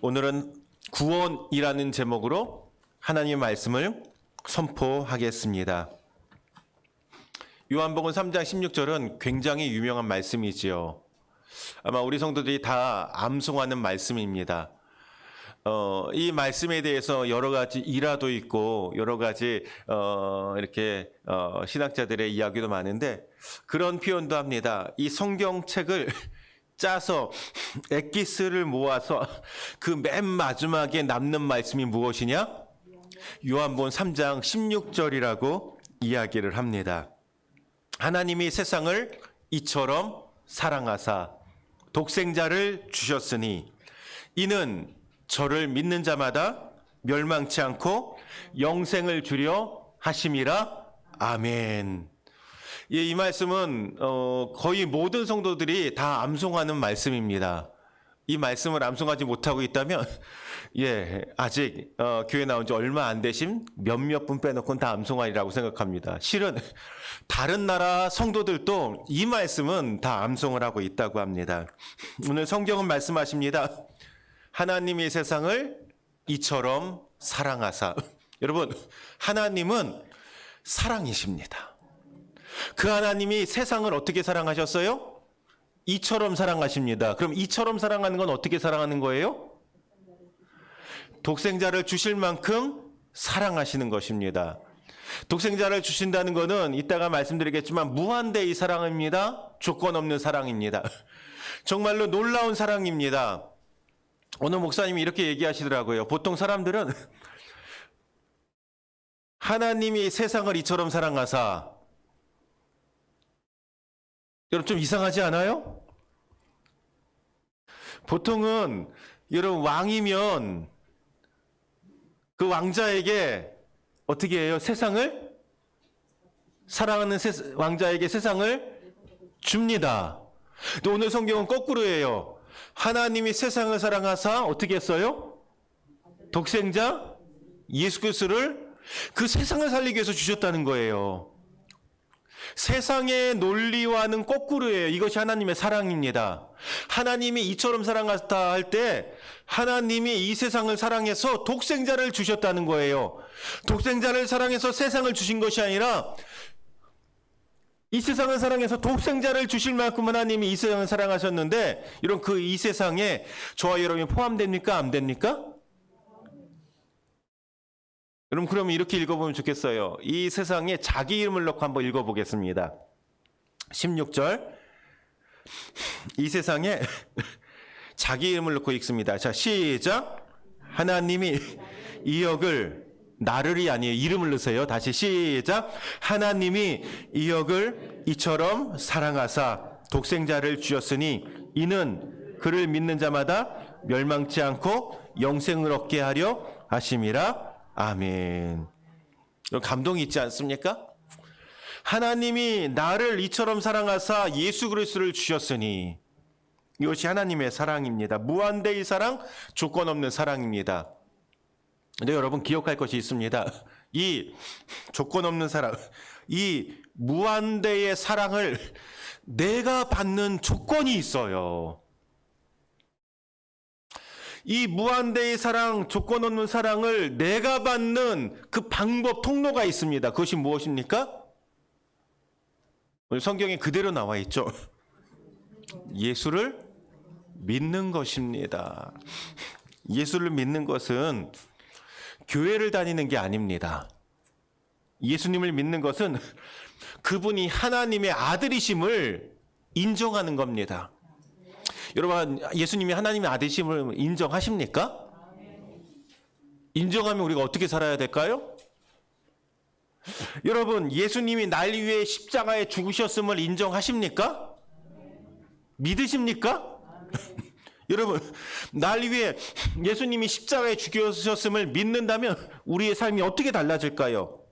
오늘은 구원이라는 제목으로 하나님의 말씀을 선포하겠습니다. 요한복음 3장 16절은 굉장히 유명한 말씀이지요. 아마 우리 성도들이 다 암송하는 말씀입니다. 이 말씀에 대해서 여러 가지 일화도 있고 여러 가지 이렇게 신학자들의 이야기도 많은데 그런 표현도 합니다. 이 성경책을 짜서 엑기스를 모아서 그 맨 마지막에 남는 말씀이 무엇이냐? 요한복음 3장 16절이라고 이야기를 합니다. 하나님이 세상을 이처럼 사랑하사 독생자를 주셨으니 이는 저를 믿는 자마다 멸망치 않고 영생을 주려 하심이라. 아멘. 예, 이 말씀은 거의 모든 성도들이 다 암송하는 말씀입니다. 이 말씀을 암송하지 못하고 있다면 아직 교회 나온 지 얼마 안 되신 몇몇 분 빼놓고는 다 암송하리라고 생각합니다. 실은 다른 나라 성도들도 이 말씀은 다 암송을 하고 있다고 합니다. 오늘 성경은 말씀하십니다. 하나님이 세상을 이처럼 사랑하사. 여러분, 하나님은 사랑이십니다. 그 하나님이 세상을 어떻게 사랑하셨어요? 이처럼 사랑하십니다. 그럼 이처럼 사랑하는 건 어떻게 사랑하는 거예요? 독생자를 주실 만큼 사랑하시는 것입니다. 독생자를 주신다는 것은 이따가 말씀드리겠지만 무한대의 사랑입니다. 조건 없는 사랑입니다. 정말로 놀라운 사랑입니다. 오늘 목사님이 이렇게 얘기하시더라고요. 보통 사람들은 하나님이 세상을 이처럼 사랑하사. 여러분 좀 이상하지 않아요? 보통은 여러분 왕이면 그 왕자에게 어떻게 해요? 세상을 사랑하는 왕자에게 세상을 줍니다. 근데 오늘 성경은 거꾸로예요. 하나님이 세상을 사랑하사 어떻게 했어요? 독생자 예수 그리스도를 그 세상을 살리기 위해서 주셨다는 거예요. 세상의 논리와는 거꾸로예요. 이것이 하나님의 사랑입니다. 하나님이 이처럼 사랑하다 할 때 하나님이 이 세상을 사랑해서 독생자를 주셨다는 거예요. 독생자를 사랑해서 세상을 주신 것이 아니라 이 세상을 사랑해서 독생자를 주실 만큼 하나님이 이 세상을 사랑하셨는데 이런 그 이 세상에 저와 여러분이 포함됩니까? 안 됩니까? 여러분 그러면 이렇게 읽어보면 좋겠어요. 이 세상에 자기 이름을 넣고 한번 읽어보겠습니다. 16절 이 세상에 자기 이름을 넣고 읽습니다. 자 시작. 하나님이 이 역을 나를이 아니에요. 이름을 넣으세요. 다시 시작. 하나님이 이 역을 이처럼 사랑하사 독생자를 주셨으니 이는 그를 믿는 자마다 멸망치 않고 영생을 얻게 하려 하심이라. 아멘. 감동이 있지 않습니까? 하나님이 나를 이처럼 사랑하사 예수 그리스도를 주셨으니 이것이 하나님의 사랑입니다. 무한대의 사랑, 조건 없는 사랑입니다. 근데 여러분 기억할 것이 있습니다. 이 조건 없는 사랑, 이 무한대의 사랑을 내가 받는 조건이 있어요. 이 무한대의 사랑, 조건 없는 사랑을 내가 받는 그 방법, 통로가 있습니다. 그것이 무엇입니까? 오늘 성경에 그대로 나와 있죠. 예수를 믿는 것입니다. 예수를 믿는 것은 교회를 다니는 게 아닙니다. 예수님을 믿는 것은 그분이 하나님의 아들이심을 인정하는 겁니다. 여러분 예수님이 하나님의 아들이심을 인정하십니까? 인정하면 우리가 어떻게 살아야 될까요? 여러분 예수님이 날 위해 십자가에 죽으셨음을 인정하십니까? 믿으십니까? 여러분 날 위해 예수님이 십자가에 죽으셨음을 믿는다면 우리의 삶이 어떻게 달라질까요?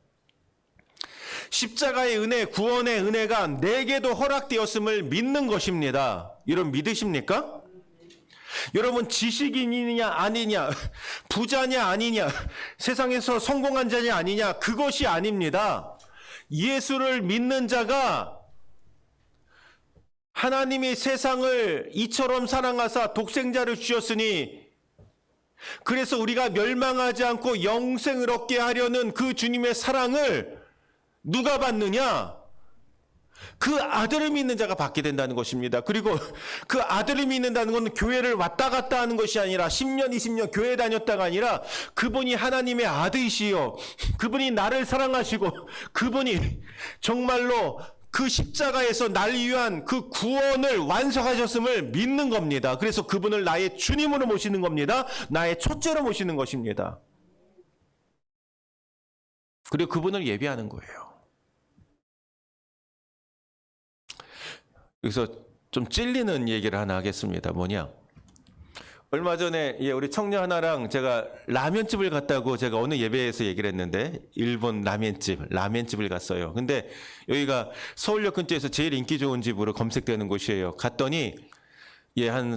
십자가의 은혜, 구원의 은혜가 내게도 허락되었음을 믿는 것입니다. 여러분 믿으십니까? 여러분 지식인이냐 아니냐, 부자냐 아니냐, 세상에서 성공한 자냐 아니냐, 그것이 아닙니다. 예수를 믿는 자가 하나님이 세상을 이처럼 사랑하사 독생자를 주셨으니 그래서 우리가 멸망하지 않고 영생을 얻게 하려는 그 주님의 사랑을 누가 받느냐? 그 아들을 믿는 자가 받게 된다는 것입니다. 그리고 그 아들을 믿는다는 건 교회를 왔다 갔다 하는 것이 아니라 10년, 20년 교회 다녔다가 아니라 그분이 하나님의 아들이시요. 그분이 나를 사랑하시고 그분이 정말로 그 십자가에서 날 위한 그 구원을 완성하셨음을 믿는 겁니다. 그래서 그분을 나의 주님으로 모시는 겁니다. 나의 첫째로 모시는 것입니다. 그리고 그분을 예배하는 거예요. 여기서 좀 찔리는 얘기를 하나 하겠습니다. 뭐냐? 얼마 전에 우리 청년 하나랑 제가 라면집을 갔다고 제가 어느 예배에서 얘기를 했는데 일본 라면집을 갔어요. 근데 여기가 서울역 근처에서 제일 인기 좋은 집으로 검색되는 곳이에요. 갔더니 한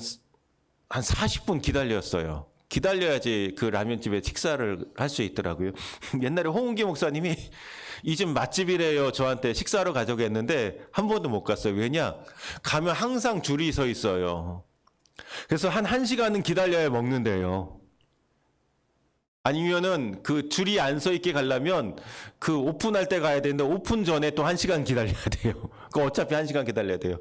40분 기다렸어요. 기다려야지 그 라면집에 식사를 할 수 있더라고요. 옛날에 홍은기 목사님이 이 집 맛집이래요. 저한테 식사로 가자고 했는데 한 번도 못 갔어요. 왜냐? 가면 항상 줄이 서 있어요. 그래서 한 1시간은 기다려야 먹는데요. 아니면은 그 줄이 안 서 있게 가려면 그 오픈할 때 가야 되는데 오픈 전에 또 1시간 기다려야 돼요. 그 어차피 1시간 기다려야 돼요.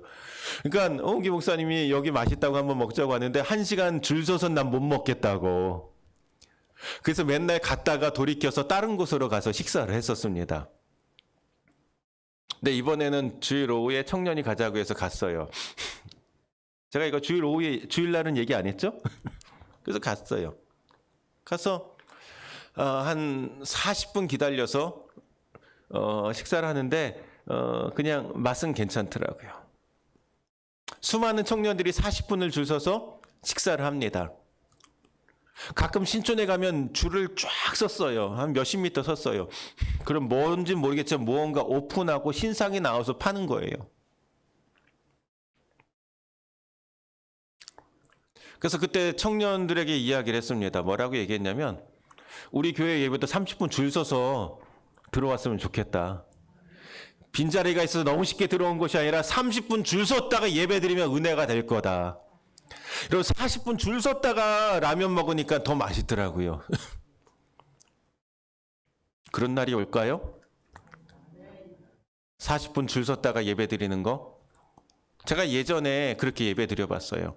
그러니까 홍기 목사님이 여기 맛있다고 한번 먹자고 하는데 1시간 줄 서선 난 못 먹겠다고. 그래서 맨날 갔다가 돌이켜서 다른 곳으로 가서 식사를 했었습니다. 근데 이번에는 주일 오후에 청년이 가자고 해서 갔어요. 제가 이거 주일날은 얘기 안 했죠? 그래서 갔어요. 가서 한 40분 기다려서 식사를 하는데 그냥 맛은 괜찮더라고요. 수많은 청년들이 40분을 줄 서서 식사를 합니다. 가끔 신촌에 가면 줄을 쫙 섰어요. 한 몇십 미터 섰어요. 그럼 뭔지 모르겠지만 무언가 오픈하고 신상이 나와서 파는 거예요. 그래서 그때 청년들에게 이야기를 했습니다. 뭐라고 얘기했냐면 우리 교회 예배도 30분 줄 서서 들어왔으면 좋겠다. 빈자리가 있어서 너무 쉽게 들어온 것이 아니라 30분 줄 섰다가 예배 드리면 은혜가 될 거다. 그리고 40분 줄 섰다가 라면 먹으니까 더 맛있더라고요. 그런 날이 올까요? 40분 줄 섰다가 예배 드리는 거? 제가 예전에 그렇게 예배 드려봤어요.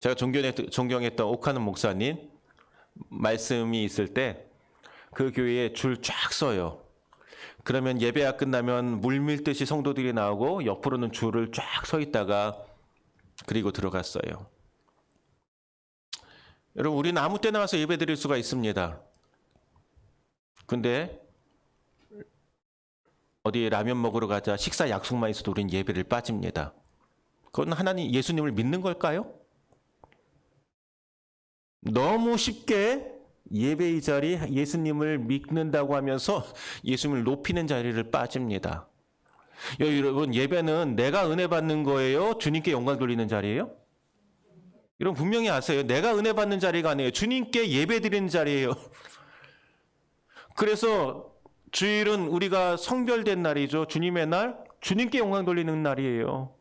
제가 존경했던 옥하는 목사님 말씀이 있을 때 그 교회에 줄 쫙 서요. 그러면 예배가 끝나면 물밀듯이 성도들이 나오고 옆으로는 줄을 쫙 서 있다가 그리고 들어갔어요. 여러분, 우리는 아무 때나 와서 예배 드릴 수가 있습니다. 근데 어디 라면 먹으러 가자 식사 약속만 있어도 우리는 예배를 빠집니다. 그건 하나님 예수님을 믿는 걸까요? 너무 쉽게 예배의 자리 예수님을 믿는다고 하면서 예수님을 높이는 자리를 빠집니다. 여러분, 예배는 내가 은혜 받는 거예요? 주님께 영광 돌리는 자리예요? 여러분 분명히 아세요. 내가 은혜 받는 자리가 아니에요. 주님께 예배 드리는 자리예요. 그래서 주일은 우리가 성별된 날이죠. 주님의 날, 주님께 영광 돌리는 날이에요.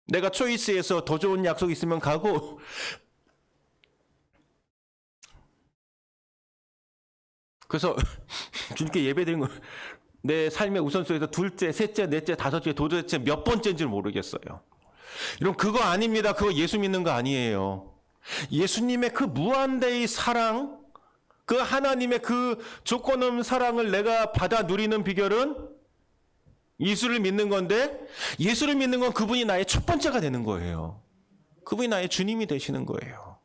내가 초이스에서 더 좋은 약속 있으면 가고 그래서 주님께 예배 드리는 거 내 삶의 우선순위에서 둘째, 셋째, 넷째, 다섯째, 도대체 몇 번째인지 모르겠어요. 여러분 그거 아닙니다. 그거 예수 믿는 거 아니에요. 예수님의 그 무한대의 사랑, 그 하나님의 그 조건 없는 사랑을 내가 받아 누리는 비결은 예수를 믿는 건데 예수를 믿는 건 그분이 나의 첫 번째가 되는 거예요. 그분이 나의 주님이 되시는 거예요.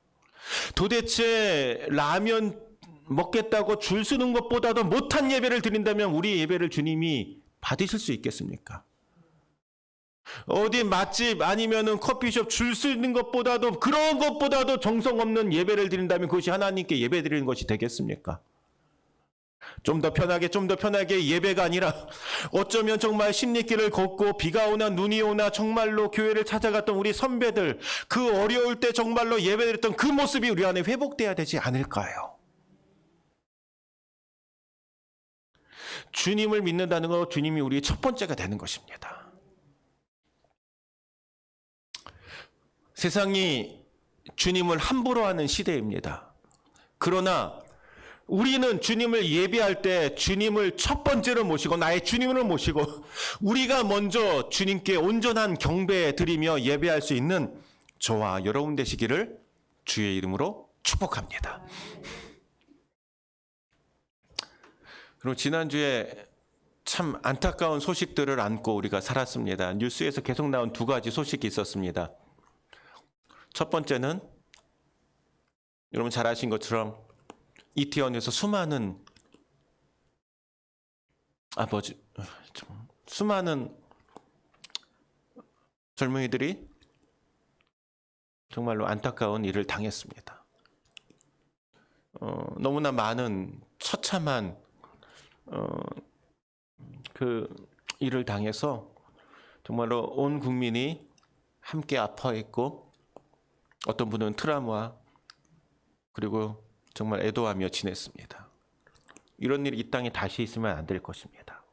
도대체 라면 먹겠다고 줄 서는 것보다도 못한 예배를 드린다면 우리 예배를 주님이 받으실 수 있겠습니까? 어디 맛집 아니면은 커피숍 줄 수 있는 것보다도 그런 것보다도 정성 없는 예배를 드린다면 그것이 하나님께 예배 드리는 것이 되겠습니까? 좀 더 편하게 예배가 아니라 어쩌면 정말 십리길을 걷고 비가 오나 눈이 오나 정말로 교회를 찾아갔던 우리 선배들 그 어려울 때 정말로 예배드렸던 그 모습이 우리 안에 회복돼야 되지 않을까요? 주님을 믿는다는 것, 주님이 우리의 첫 번째가 되는 것입니다. 세상이 주님을 함부로 하는 시대입니다. 그러나 우리는 주님을 예배할 때 주님을 첫 번째로 모시고 나의 주님을 모시고 우리가 먼저 주님께 온전한 경배 드리며 예배할 수 있는 저와 여러분 되시기를 주의 이름으로 축복합니다. 그리고 지난주에 참 안타까운 소식들을 안고 우리가 살았습니다. 뉴스에서 계속 나온 두 가지 소식이 있었습니다. 첫 번째는 여러분 잘 아신 것처럼 이태원에서 수많은 젊은이들이 정말로 안타까운 일을 당했습니다. 너무나 많은 처참한 그 일을 당해서 정말로 온 국민이 함께 아파했고 어떤 분은 트라우마 그리고 정말 애도하며 지냈습니다. 이런 일이 이 땅에 다시 있으면 안 될 것입니다.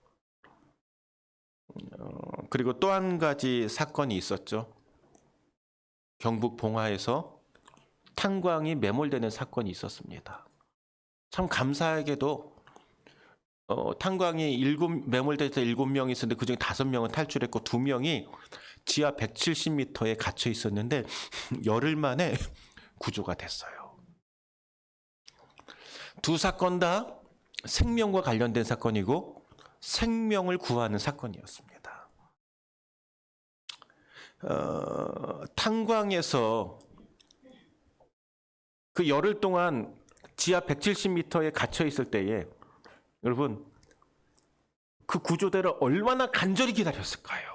그리고 또 한 가지 사건이 있었죠. 경북 봉화에서 탄광이 매몰되는 사건이 있었습니다. 참 감사하게도 탄광이 매몰될 때 7명이 있었는데 그중에 5명은 탈출했고 2명이 지하 170m에 갇혀 있었는데 열흘 만에 구조가 됐어요. 두 사건 다 생명과 관련된 사건이고 생명을 구하는 사건이었습니다. 탄광에서 그 열흘 동안 지하 170m에 갇혀 있을 때에 여러분 그 구조대를 얼마나 간절히 기다렸을까요?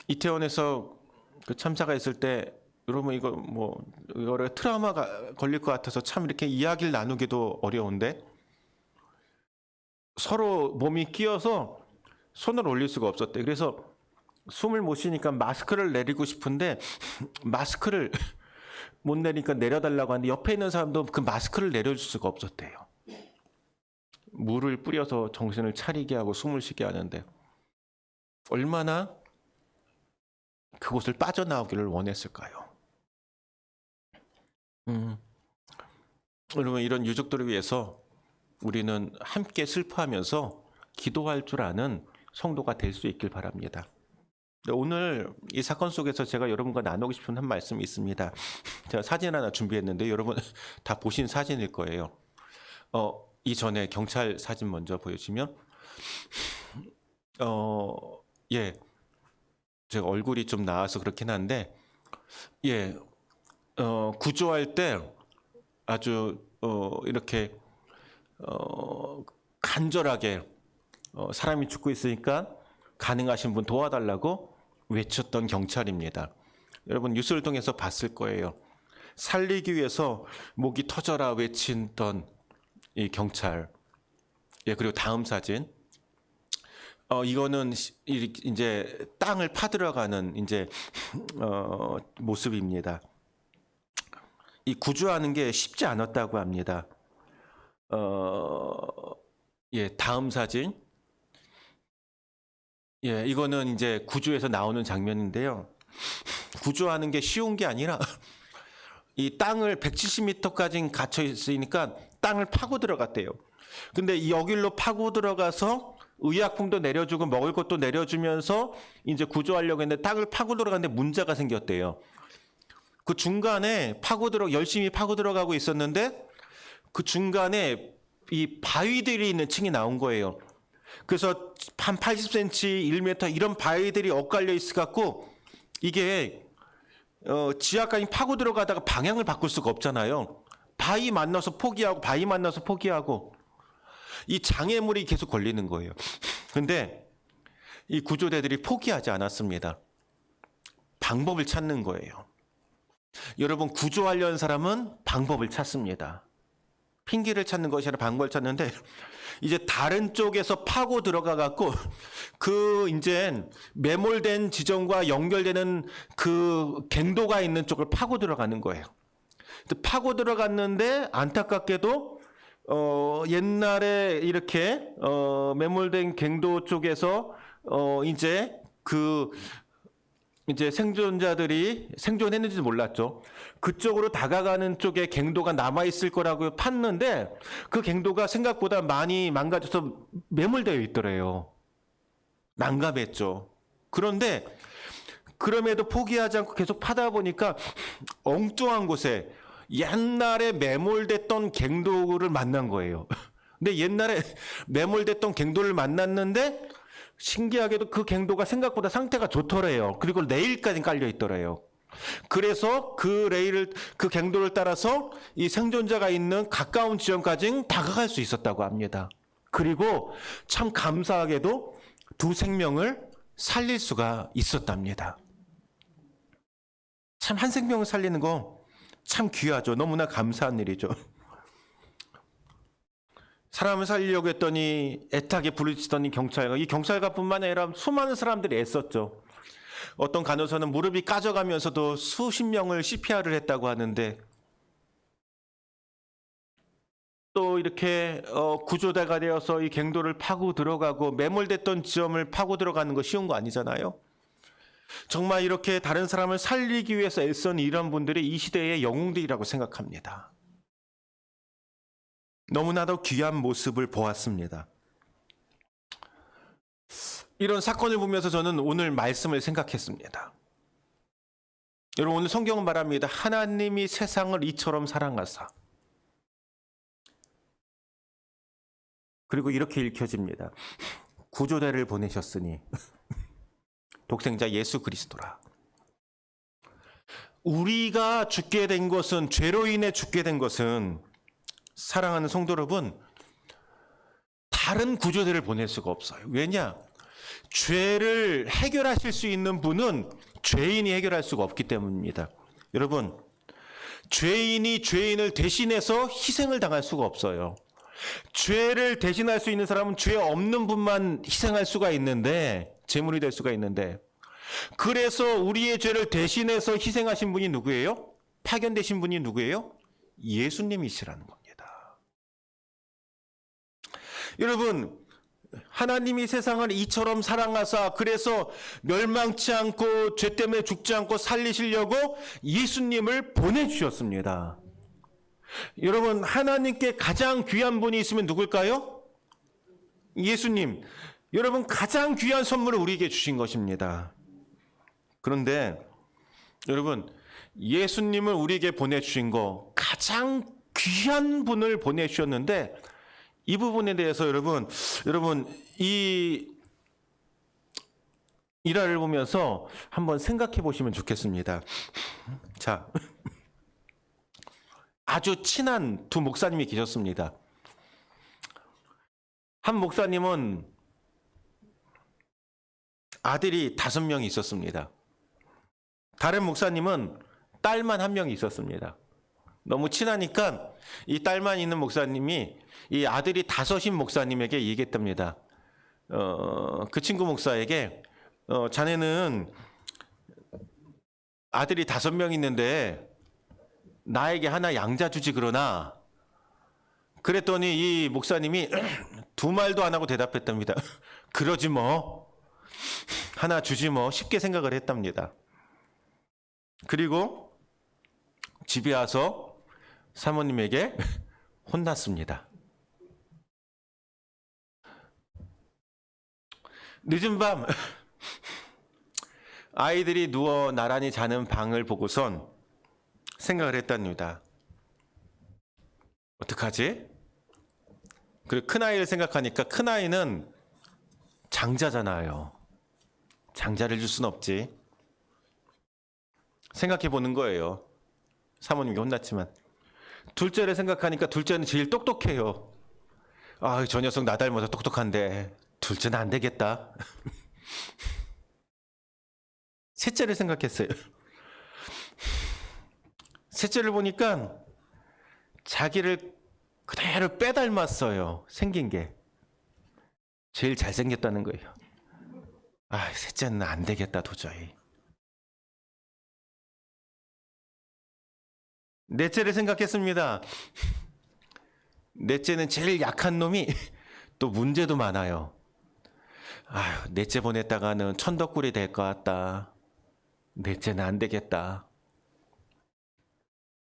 이태원에서 그 참사가 있을 때 여러분 이거 트라우마가 걸릴 것 같아서 참 이렇게 이야기를 나누기도 어려운데 서로 몸이 끼어서 손을 올릴 수가 없었대요. 그래서 숨을 못 쉬니까 마스크를 내리고 싶은데 마스크를 못 내리니까 내려달라고 하는데 옆에 있는 사람도 그 마스크를 내려줄 수가 없었대요. 물을 뿌려서 정신을 차리게 하고 숨을 쉬게 하는데 얼마나 그곳을 빠져나오기를 원했을까요? 여러분 이런 유족들을 위해서 우리는 함께 슬퍼하면서 기도할 줄 아는 성도가 될 수 있길 바랍니다. 오늘 이 사건 속에서 제가 여러분과 나누고 싶은 한 말씀이 있습니다. 제가 사진 하나 준비했는데 여러분 다 보신 사진일 거예요. 이전에 경찰 사진 먼저 보여주시면 제가 얼굴이 좀 나와서 그렇긴 한데 구조할 때 아주 이렇게 간절하게 사람이 죽고 있으니까 가능하신 분 도와달라고 외쳤던 경찰입니다. 여러분 뉴스를 통해서 봤을 거예요. 살리기 위해서 목이 터져라 외치던 이 경찰. 그리고 다음 사진. 이거는 이제 땅을 파들어가는 이제 모습입니다. 이 구조하는 게 쉽지 않았다고 합니다. 다음 사진. 이거는 이제 구조에서 나오는 장면인데요. 구조하는 게 쉬운 게 아니라 이 땅을 170m까지 갇혀 있으니까 땅을 파고 들어갔대요. 근데 여기로 파고 들어가서 의약품도 내려주고 먹을 것도 내려주면서 이제 구조하려고 했는데 땅을 파고 들어갔는데 문제가 생겼대요. 그 중간에 열심히 파고 들어가고 있었는데 그 중간에 이 바위들이 있는 층이 나온 거예요. 그래서 한 80cm, 1m 이런 바위들이 엇갈려 있어 갖고 이게 지하까지 파고 들어가다가 방향을 바꿀 수가 없잖아요. 바위 만나서 포기하고 이 장애물이 계속 걸리는 거예요. 근데 이 구조대들이 포기하지 않았습니다. 방법을 찾는 거예요. 여러분 구조하려는 사람은 방법을 찾습니다. 핑계를 찾는 것이 아니라 방법을 찾는데 이제 다른 쪽에서 파고 들어가 갖고 그 이제 매몰된 지점과 연결되는 그 갱도가 있는 쪽을 파고 들어가는 거예요. 파고 들어갔는데 안타깝게도 옛날에 이렇게 매몰된 갱도 쪽에서 이제 생존자들이 생존했는지도 몰랐죠. 그쪽으로 다가가는 쪽에 갱도가 남아있을 거라고 팠는데 그 갱도가 생각보다 많이 망가져서 매몰되어 있더래요. 난감했죠. 그런데 그럼에도 포기하지 않고 계속 파다 보니까 엉뚱한 곳에 옛날에 매몰됐던 갱도를 만난 거예요. 근데 옛날에 매몰됐던 갱도를 만났는데 신기하게도 그 갱도가 생각보다 상태가 좋더래요. 그리고 레일까지 깔려 있더래요. 그래서 그 갱도를 따라서 이 생존자가 있는 가까운 지점까지 다가갈 수 있었다고 합니다. 그리고 참 감사하게도 두 생명을 살릴 수가 있었답니다. 참 한 생명을 살리는 거 참 귀하죠. 너무나 감사한 일이죠. 사람을 살리려고 했더니 애타게 부르짖더니 경찰관, 이 경찰관뿐만 아니라 수많은 사람들이 애썼죠. 어떤 간호사는 무릎이 까져가면서도 수십 명을 CPR을 했다고 하는데, 또 이렇게 구조대가 되어서 이 갱도를 파고 들어가고 매몰됐던 지점을 파고 들어가는 거 쉬운 거 아니잖아요. 정말 이렇게 다른 사람을 살리기 위해서 애쓴 이런 분들이 이 시대의 영웅들이라고 생각합니다. 너무나도 귀한 모습을 보았습니다. 이런 사건을 보면서 저는 오늘 말씀을 생각했습니다. 여러분, 오늘 성경은 말합니다. 하나님이 세상을 이처럼 사랑하사. 그리고 이렇게 읽혀집니다. 구조대를 보내셨으니 독생자 예수 그리스도라. 우리가 죽게 된 것은, 죄로 인해 죽게 된 것은, 사랑하는 성도 여러분, 다른 구조대를 보낼 수가 없어요. 왜냐? 죄를 해결하실 수 있는 분은 죄인이 해결할 수가 없기 때문입니다. 여러분, 죄인이 죄인을 대신해서 희생을 당할 수가 없어요. 죄를 대신할 수 있는 사람은 죄 없는 분만 희생할 수가 있는데, 제물이 될 수가 있는데, 그래서 우리의 죄를 대신해서 희생하신 분이 누구예요? 파견되신 분이 누구예요? 예수님이시라는 겁니다. 여러분, 하나님이 세상을 이처럼 사랑하사, 그래서 멸망치 않고 죄 때문에 죽지 않고 살리시려고 예수님을 보내주셨습니다. 여러분, 하나님께 가장 귀한 분이 있으면 누굴까요? 예수님. 여러분, 가장 귀한 선물을 우리에게 주신 것입니다. 그런데 여러분, 예수님을 우리에게 보내주신 거, 가장 귀한 분을 보내주셨는데, 이 부분에 대해서 여러분 이 일화를 보면서 한번 생각해 보시면 좋겠습니다. 자, 아주 친한 두 목사님이 계셨습니다. 한 목사님은 아들이 5명이 있었습니다. 다른 목사님은 딸만 1명이 있었습니다. 너무 친하니까 이 딸만 있는 목사님이 이 아들이 5인 목사님에게 얘기했답니다. 그 친구 목사에게 자네는 아들이 5명 있는데 나에게 하나 양자 주지 그러나. 그랬더니 이 목사님이 두 말도 안 하고 대답했답니다. 그러지 뭐. 하나 주지 뭐. 쉽게 생각을 했답니다. 그리고 집에 와서 사모님에게 혼났습니다. 늦은 밤 아이들이 누워 나란히 자는 방을 보고선 생각을 했답니다. 어떡하지? 그리고 큰아이를 생각하니까 큰아이는 장자잖아요. 장자를 줄 순 없지. 생각해 보는 거예요. 사모님이 혼났지만. 둘째를 생각하니까 둘째는 제일 똑똑해요. 아, 저 녀석 나 닮아서 똑똑한데 둘째는 안 되겠다. 셋째를 생각했어요. 셋째를 보니까 자기를 그대로 빼닮았어요. 생긴 게. 제일 잘생겼다는 거예요. 아, 셋째는 안 되겠다 도저히. 넷째를 생각했습니다. 넷째는 제일 약한 놈이 또 문제도 많아요. 아휴, 넷째 보냈다가는 천덕꿀이 될 것 같다. 넷째는 안 되겠다.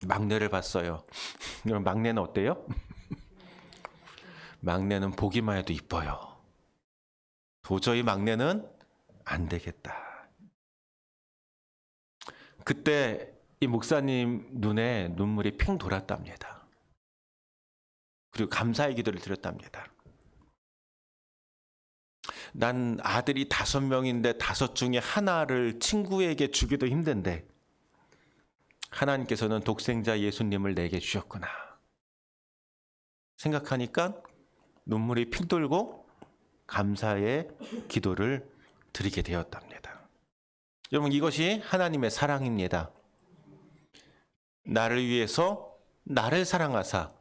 막내를 봤어요. 여러분, 막내는 어때요? 막내는 보기만 해도 이뻐요. 도저히 막내는 안 되겠다. 그때 이 목사님 눈에 눈물이 핑 돌았답니다. 그리고 감사의 기도를 드렸답니다. 난 아들이 5명인데 5 중에 하나를 친구에게 주기도 힘든데 하나님께서는 독생자 예수님을 내게 주셨구나 생각하니까 눈물이 핑 돌고 감사의 기도를 드리게 되었답니다. 여러분, 이것이 하나님의 사랑입니다. 나를 위해서 나를 사랑하사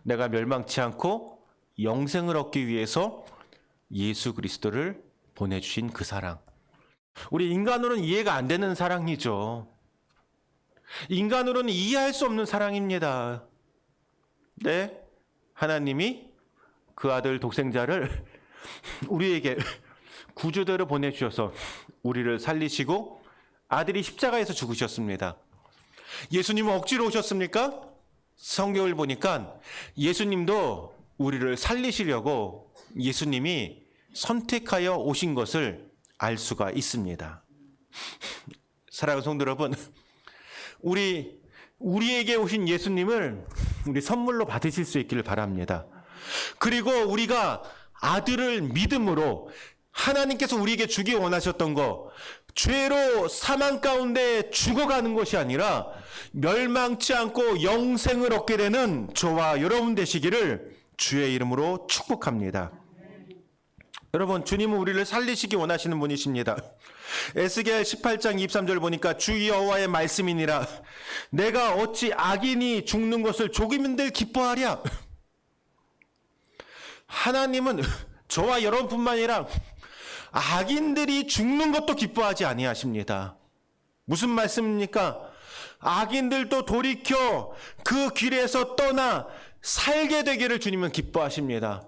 내가 멸망치 않고 영생을 얻기 위해서 예수 그리스도를 보내주신 그 사랑. 우리 인간으로는 이해가 안 되는 사랑이죠. 인간으로는 이해할 수 없는 사랑입니다. 네, 하나님이 그 아들 독생자를 우리에게 구주대로 보내주셔서 우리를 살리시고 아들이 십자가에서 죽으셨습니다. 예수님은 억지로 오셨습니까? 성경을 보니까 예수님도 우리를 살리시려고 예수님이 선택하여 오신 것을 알 수가 있습니다. 사랑하는 성도 여러분, 우리에게 오신 예수님을 우리 선물로 받으실 수 있기를 바랍니다. 그리고 우리가 아들을 믿음으로 하나님께서 우리에게 주기 원하셨던 거, 죄로 사망 가운데 죽어가는 것이 아니라 멸망치 않고 영생을 얻게 되는 저와 여러분 되시기를 주의 이름으로 축복합니다. 여러분, 주님은 우리를 살리시기 원하시는 분이십니다. 에스겔 18장 23절 보니까 주 여호와의 말씀이니라 내가 어찌 악인이 죽는 것을 조금인들 기뻐하랴. 하나님은 저와 여러분뿐만 아니라 악인들이 죽는 것도 기뻐하지 아니하십니다. 무슨 말씀입니까? 악인들도 돌이켜 그 길에서 떠나 살게 되기를 주님은 기뻐하십니다.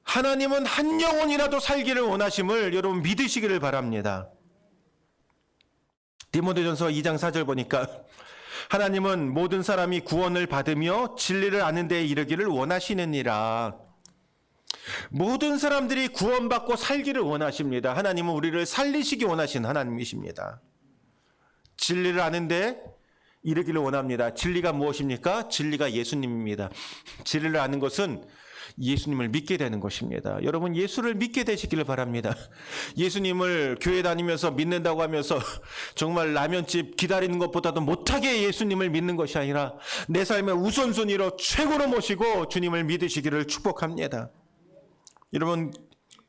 하나님은 한 영혼이라도 살기를 원하심을 여러분 믿으시기를 바랍니다. 디모데전서 2장 4절 보니까 하나님은 모든 사람이 구원을 받으며 진리를 아는 데에 이르기를 원하시느니라. 모든 사람들이 구원받고 살기를 원하십니다. 하나님은 우리를 살리시기 원하신 하나님이십니다. 진리를 아는 데 이르기를 원합니다. 진리가 무엇입니까? 진리가 예수님입니다. 진리를 아는 것은 예수님을 믿게 되는 것입니다. 여러분, 예수를 믿게 되시기를 바랍니다. 예수님을 교회 다니면서 믿는다고 하면서 정말 라면집 기다리는 것보다도 못하게 예수님을 믿는 것이 아니라 내 삶의 우선순위로 최고로 모시고 주님을 믿으시기를 축복합니다. 여러분,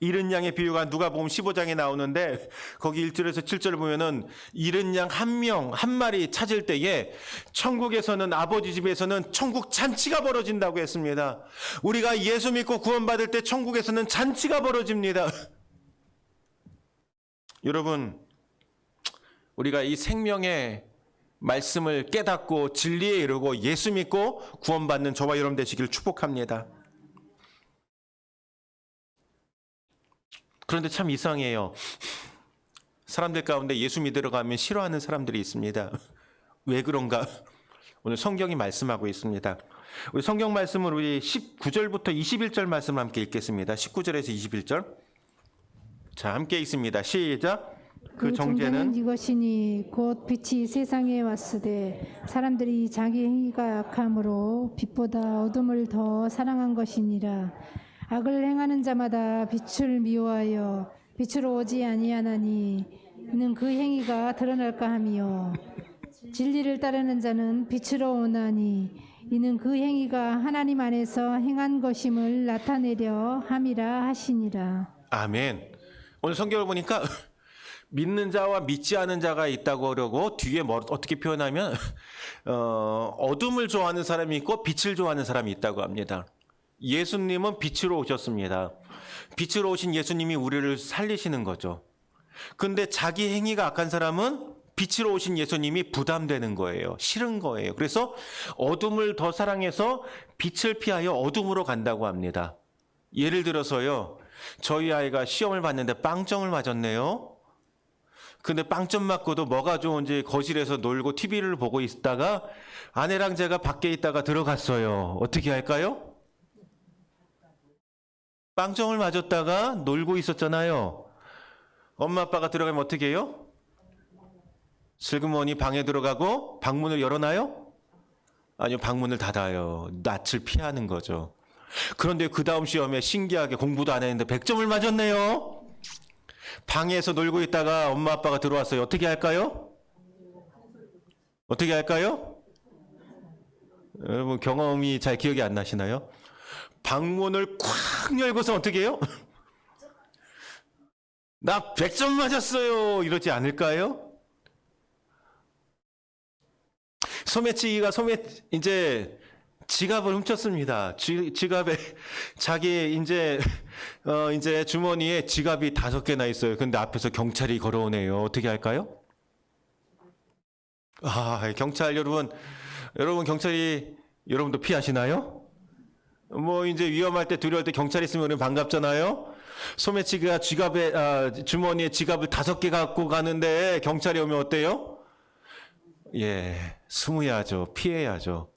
잃은 양의 비유가 누가복음 15장에 나오는데 거기 1절에서 7절을 보면은 잃은 양 한 마리 찾을 때에 천국에서는, 아버지 집에서는 천국 잔치가 벌어진다고 했습니다. 우리가 예수 믿고 구원받을 때 천국에서는 잔치가 벌어집니다. 여러분, 우리가 이 생명의 말씀을 깨닫고 진리에 이르고 예수 믿고 구원받는 저와 여러분 되시길 축복합니다. 그런데 참 이상해요. 사람들 가운데 예수 믿으러 가면 싫어하는 사람들이 있습니다. 왜 그런가? 오늘 성경이 말씀하고 있습니다. 우리 성경 말씀을 우리 19절부터 21절 말씀을 함께 읽겠습니다. 19절에서 21절. 자, 함께 읽습니다. 시작. 그 정죄는 이것이니 곧 빛이 세상에 왔으되 사람들이 자기 행위가 악함으로 빛보다 어둠을 더 사랑한 것이니라. 악을 행하는 자마다 빛을 미워하여 빛으로 오지 아니하나니 이는 그 행위가 드러날까 함이요 진리를 따르는 자는 빛으로 오나니 이는 그 행위가 하나님 안에서 행한 것임을 나타내려 함이라 하시니라. 아멘. 오늘 성경을 보니까 믿는 자와 믿지 않은 자가 있다고 그러고 뒤에 어떻게 표현하면 어둠을 좋아하는 사람이 있고 빛을 좋아하는 사람이 있다고 합니다. 예수님은 빛으로 오셨습니다. 빛으로 오신 예수님이 우리를 살리시는 거죠. 근데 자기 행위가 악한 사람은 빛으로 오신 예수님이 부담되는 거예요. 싫은 거예요. 그래서 어둠을 더 사랑해서 빛을 피하여 어둠으로 간다고 합니다. 예를 들어서요. 저희 아이가 시험을 봤는데 빵점을 맞았네요. 근데 빵점 맞고도 뭐가 좋은지 거실에서 놀고 TV를 보고 있다가 아내랑 제가 밖에 있다가 들어갔어요. 어떻게 할까요? 빵점을 맞았다가 놀고 있었잖아요. 엄마 아빠가 들어가면 어떻게 해요? 슬그머니 방에 들어가고 방문을 열어놔요? 아니요, 방문을 닫아요. 낯을 피하는 거죠. 그런데 그 다음 시험에 신기하게 공부도 안 했는데 100점을 맞았네요. 방에서 놀고 있다가 엄마 아빠가 들어왔어요. 어떻게 할까요? 어떻게 할까요? 여러분 경험이 잘 기억이 안 나시나요? 방문을 콱 열고서 어떻게 해요? 나 100점 맞았어요. 이러지 않을까요? 소매치기가 이제 지갑을 훔쳤습니다. 지갑에 자기 이제 주머니에 지갑이 5개나 있어요. 근데 앞에서 경찰이 걸어오네요. 어떻게 할까요? 아, 경찰 여러분 경찰이 여러분도 피하시나요? 뭐 이제 위험할 때 두려울 때 경찰 있으면 반갑잖아요. 소매치기가 주머니에 지갑을 5개 갖고 가는데 경찰이 오면 어때요? 예, 숨어야죠. 피해야죠.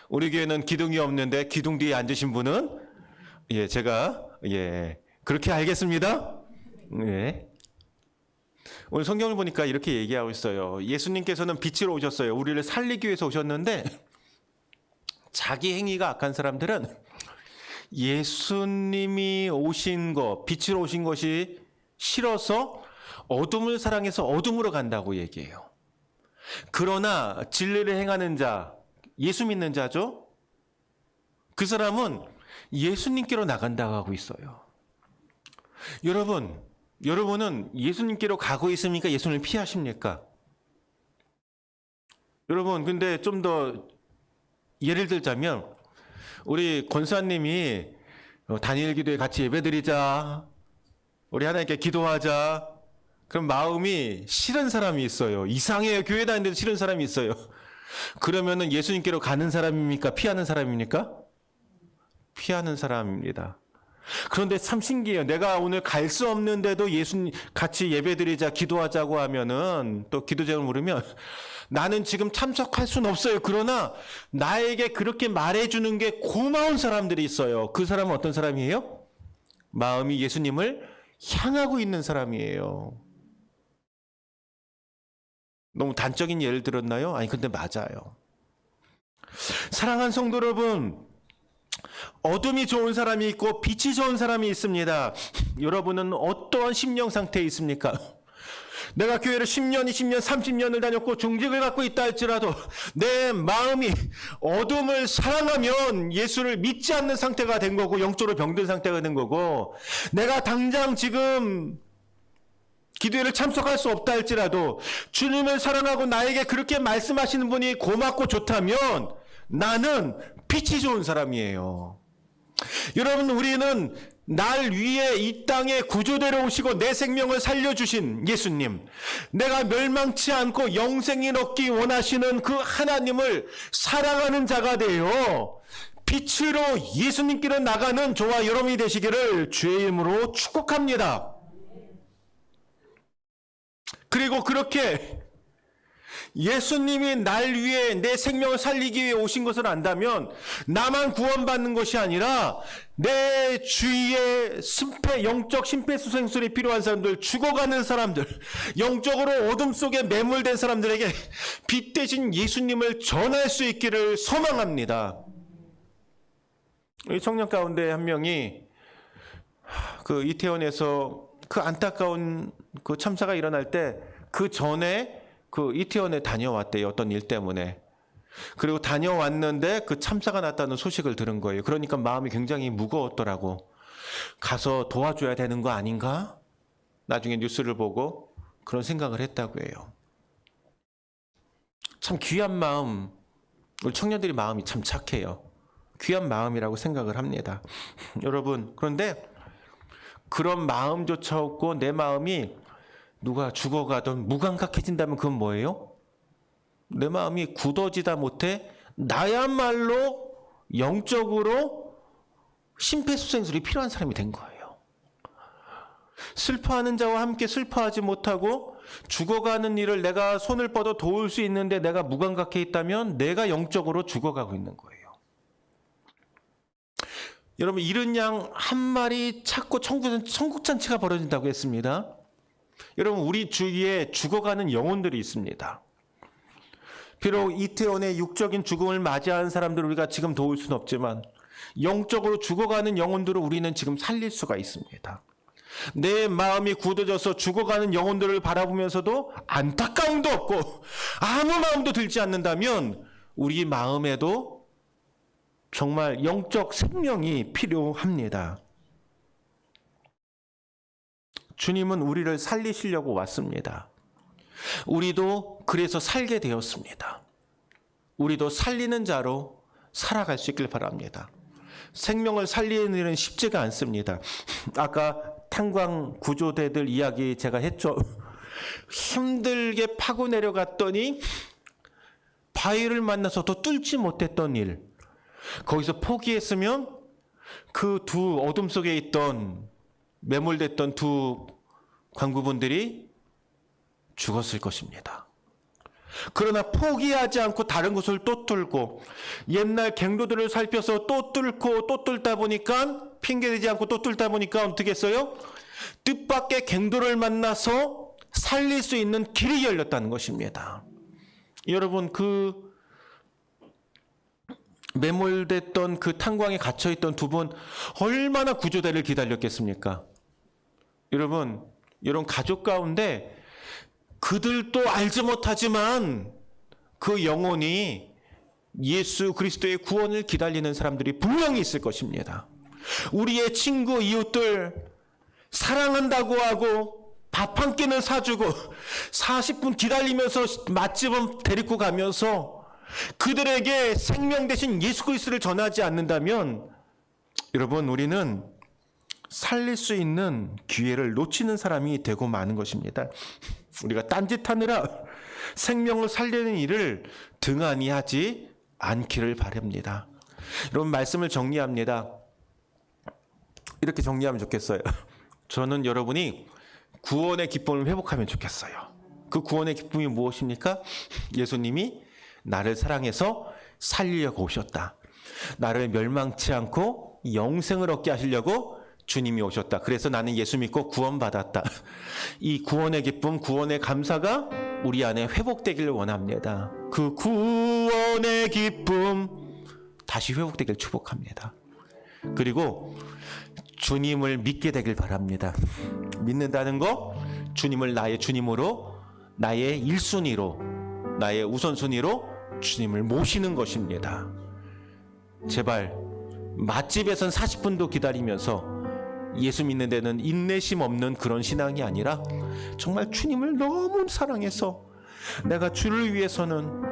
우리 교회는 기둥이 없는데 기둥 뒤에 앉으신 분은 제가 그렇게 알겠습니다. 예. 오늘 성경을 보니까 이렇게 얘기하고 있어요. 예수님께서는 빛으로 오셨어요. 우리를 살리기 위해서 오셨는데 자기 행위가 악한 사람들은 예수님이 오신 것, 빛으로 오신 것이 싫어서 어둠을 사랑해서 어둠으로 간다고 얘기해요. 그러나 진리를 행하는 자, 예수 믿는 자죠? 그 사람은 예수님께로 나간다고 하고 있어요. 여러분은 예수님께로 가고 있습니까? 예수님을 피하십니까? 여러분, 근데 좀 더 예를 들자면 우리 권사님이 단일 기도에 같이 예배드리자, 우리 하나님께 기도하자, 그럼 마음이 싫은 사람이 있어요. 이상해요. 교회 다니는데도 싫은 사람이 있어요. 그러면은 예수님께로 가는 사람입니까? 피하는 사람입니까? 피하는 사람입니다. 그런데 참 신기해요. 내가 오늘 갈 수 없는데도 예수님 같이 예배드리자, 기도하자고 하면은 또 기도 제목을 물으면 나는 지금 참석할 수는 없어요. 그러나 나에게 그렇게 말해주는 게 고마운 사람들이 있어요. 그 사람은 어떤 사람이에요? 마음이 예수님을 향하고 있는 사람이에요. 너무 단적인 예를 들었나요? 아니, 근데 맞아요. 사랑하는 성도 여러분, 어둠이 좋은 사람이 있고 빛이 좋은 사람이 있습니다. 여러분은 어떠한 심령 상태에 있습니까? 내가 교회를 10년, 20년, 30년을 다녔고 중직을 갖고 있다 할지라도 내 마음이 어둠을 사랑하면 예수를 믿지 않는 상태가 된 거고 영적으로 병든 상태가 된 거고, 내가 당장 지금 기도회를 참석할 수 없다 할지라도 주님을 사랑하고 나에게 그렇게 말씀하시는 분이 고맙고 좋다면 나는 빛이 좋은 사람이에요. 여러분, 우리는 날 위해 이 땅에 구조대로 오시고 내 생명을 살려주신 예수님, 내가 멸망치 않고 영생이 얻기 원하시는 그 하나님을 사랑하는 자가 되어 빛으로 예수님께로 나가는 저와 여러분이 되시기를 주의 이름으로 축복합니다. 그리고 그렇게 예수님이 날 위해 내 생명을 살리기 위해 오신 것을 안다면 나만 구원받는 것이 아니라 내 주위에 영적 심폐소생술이 필요한 사람들, 죽어가는 사람들, 영적으로 어둠 속에 매몰된 사람들에게 빛 대신 예수님을 전할 수 있기를 소망합니다. 이 청년 가운데 한 명이 그 이태원에서 그 안타까운 그 참사가 일어날 때 그 전에 그 이태원에 다녀왔대요. 어떤 일 때문에. 그리고 다녀왔는데 그 참사가 났다는 소식을 들은 거예요. 그러니까 마음이 굉장히 무거웠더라고. 가서 도와줘야 되는 거 아닌가? 나중에 뉴스를 보고 그런 생각을 했다고 해요. 참 귀한 마음, 우리 청년들이 마음이 참 착해요. 귀한 마음이라고 생각을 합니다. 여러분, 그런데 그런 마음조차 없고 내 마음이 누가 죽어가든 무감각해진다면 그건 뭐예요? 내 마음이 굳어지다 못해 나야말로 영적으로 심폐소생술이 필요한 사람이 된 거예요. 슬퍼하는 자와 함께 슬퍼하지 못하고 죽어가는 일을 내가 손을 뻗어 도울 수 있는데 내가 무감각해 있다면 내가 영적으로 죽어가고 있는 거예요. 여러분, 잃은 양 한 마리 찾고 천국잔치가 벌어진다고 했습니다. 여러분, 우리 주위에 죽어가는 영혼들이 있습니다. 비록 이태원의 육적인 죽음을 맞이한 사람들을 우리가 지금 도울 수는 없지만 영적으로 죽어가는 영혼들을 우리는 지금 살릴 수가 있습니다. 내 마음이 굳어져서 죽어가는 영혼들을 바라보면서도 안타까움도 없고 아무 마음도 들지 않는다면 우리 마음에도 정말 영적 생명이 필요합니다. 주님은 우리를 살리시려고 왔습니다. 우리도 그래서 살게 되었습니다. 우리도 살리는 자로 살아갈 수 있길 바랍니다. 생명을 살리는 일은 쉽지가 않습니다. 아까 탄광 구조대들 이야기 제가 했죠. 힘들게 파고 내려갔더니 바위를 만나서도 뚫지 못했던 일, 거기서 포기했으면 그 두 어둠 속에 있던 매몰됐던 두 광부분들이 죽었을 것입니다. 그러나 포기하지 않고 다른 곳을 또 뚫고 옛날 갱도들을 살펴서 또 뚫고 또 뚫다 보니까 핑계대지 않고 또 뚫다 보니까 어떻게 했어요? 뜻밖의 갱도를 만나서 살릴 수 있는 길이 열렸다는 것입니다. 여러분, 그 매몰됐던 그 탄광에 갇혀있던 두 분 얼마나 구조대를 기다렸겠습니까? 여러분 가족 가운데 그들도 알지 못하지만 그 영혼이 예수 그리스도의 구원을 기다리는 사람들이 분명히 있을 것입니다. 우리의 친구, 이웃들 사랑한다고 하고 밥 한 끼는 사주고 40분 기다리면서 맛집은 데리고 가면서 그들에게 생명 대신 예수 그리스도를 전하지 않는다면 여러분, 우리는 살릴 수 있는 기회를 놓치는 사람이 되고 마는 것입니다. 우리가 딴짓하느라 생명을 살리는 일을 등한히 하지 않기를 바랍니다. 여러분, 말씀을 정리합니다. 이렇게 정리하면 좋겠어요. 저는 여러분이 구원의 기쁨을 회복하면 좋겠어요. 그 구원의 기쁨이 무엇입니까? 예수님이 나를 사랑해서 살리려고 오셨다. 나를 멸망치 않고 영생을 얻게 하시려고 주님이 오셨다. 그래서 나는 예수 믿고 구원받았다. 이 구원의 기쁨, 구원의 감사가 우리 안에 회복되기를 원합니다. 그 구원의 기쁨 다시 회복되기를 축복합니다. 그리고 주님을 믿게 되길 바랍니다. 믿는다는 거, 주님을 나의 주님으로, 나의 1순위로, 나의 우선순위로 주님을 모시는 것입니다. 제발 맛집에선 40분도 기다리면서 예수 믿는 데는 인내심 없는 그런 신앙이 아니라 정말 주님을 너무 사랑해서 내가 주를 위해서는,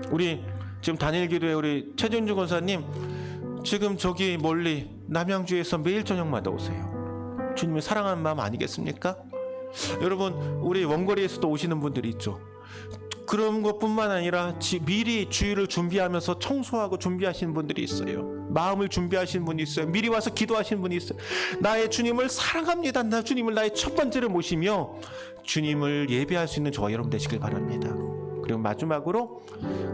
우리 지금 단일기도에 우리 최준주 권사님 지금 저기 멀리 남양주에서 매일 저녁마다 오세요. 주님을 사랑하는 마음 아니겠습니까? 여러분, 우리 원거리에서도 오시는 분들이 있죠. 그런 것뿐만 아니라 미리 주일을 준비하면서 청소하고 준비하시는 분들이 있어요. 마음을 준비하시는 분이 있어요. 미리 와서 기도하시는 분이 있어요. 나의 주님을 사랑합니다. 나 주님을 나의 첫 번째로 모시며 주님을 예배할 수 있는 저와 여러분 되시길 바랍니다. 그리고 마지막으로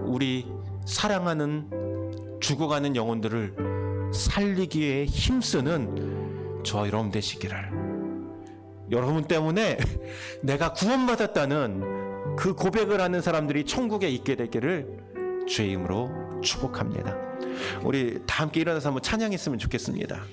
우리 사랑하는 죽어가는 영혼들을 살리기에 힘쓰는 저와 여러분 되시기를, 여러분 때문에 내가 구원받았다는 그 고백을 하는 사람들이 천국에 있게 되기를 주의 이름으로 축복합니다. 우리 다 함께 일어나서 한번 찬양했으면 좋겠습니다.